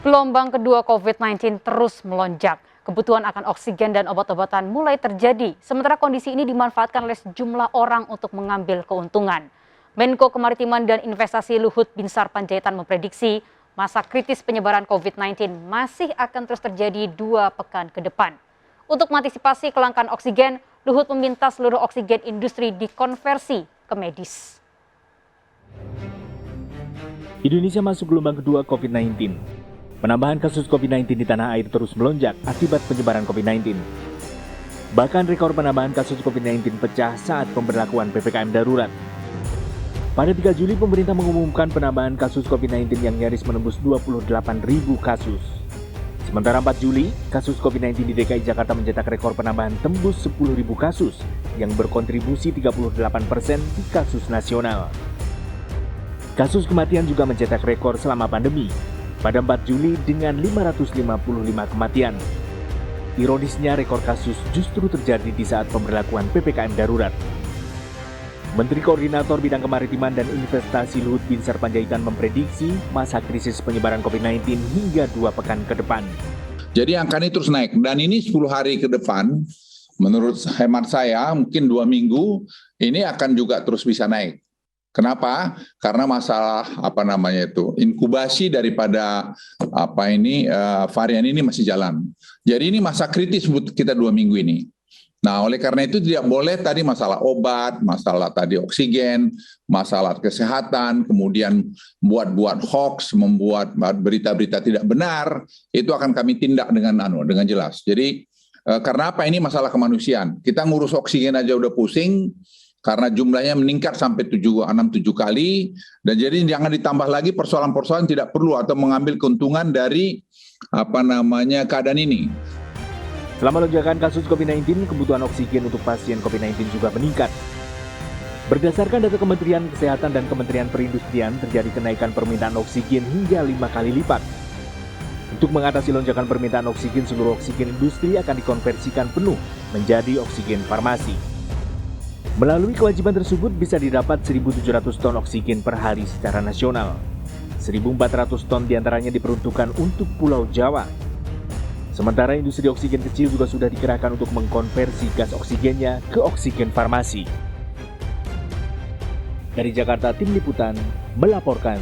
Gelombang kedua COVID-19 terus melonjak. Kebutuhan akan oksigen dan obat-obatan mulai terjadi, sementara kondisi ini dimanfaatkan oleh sejumlah orang untuk mengambil keuntungan. Menko Kemaritiman dan Investasi Luhut Binsar Panjaitan memprediksi masa kritis penyebaran COVID-19 masih akan terus terjadi 2 pekan ke depan. Untuk mengantisipasi kelangkaan oksigen, Luhut meminta seluruh oksigen industri dikonversi ke medis. Indonesia masuk gelombang kedua COVID-19. Penambahan kasus COVID-19 di tanah air terus melonjak akibat penyebaran COVID-19. Bahkan rekor penambahan kasus COVID-19 pecah saat pemberlakuan PPKM darurat. Pada 3 Juli, pemerintah mengumumkan penambahan kasus COVID-19 yang nyaris menembus 28.000 kasus. Sementara 4 Juli, kasus COVID-19 di DKI Jakarta mencetak rekor penambahan tembus 10.000 kasus yang berkontribusi 38% di kasus nasional. Kasus kematian juga mencetak rekor selama pandemi. Pada 4 Juli dengan 555 kematian. Ironisnya rekor kasus justru terjadi di saat pemberlakuan PPKM darurat. Menteri Koordinator Bidang Kemaritiman dan Investasi Luhut Binsar Panjaitan memprediksi masa krisis penyebaran COVID-19 hingga 2 pekan ke depan. Jadi angka ini terus naik dan ini 10 hari ke depan menurut hemat saya mungkin 2 minggu ini akan juga terus bisa naik. Kenapa? Karena masalah inkubasi daripada varian ini masih jalan. Jadi ini masa kritis buat kita 2 minggu ini. Nah, oleh karena itu tidak boleh tadi masalah obat, masalah tadi oksigen, masalah kesehatan, kemudian buat hoax, membuat berita-berita tidak benar, itu akan kami tindak dengan jelas. Jadi karena apa? Ini masalah kemanusiaan. Kita ngurus oksigen aja udah pusing. Karena jumlahnya meningkat sampai 6-7 kali, dan jadi jangan ditambah lagi persoalan-persoalan tidak perlu atau mengambil keuntungan dari keadaan ini. Selama lonjakan kasus COVID-19, kebutuhan oksigen untuk pasien COVID-19 juga meningkat. Berdasarkan data Kementerian Kesehatan dan Kementerian Perindustrian, terjadi kenaikan permintaan oksigen hingga 5 kali lipat. Untuk mengatasi lonjakan permintaan oksigen, seluruh oksigen industri akan dikonversikan penuh menjadi oksigen farmasi. Melalui kewajiban tersebut bisa didapat 1.700 ton oksigen per hari secara nasional. 1.400 ton diantaranya diperuntukkan untuk Pulau Jawa. Sementara industri oksigen kecil juga sudah dikerahkan untuk mengkonversi gas oksigennya ke oksigen farmasi. Dari Jakarta, Tim Liputan melaporkan.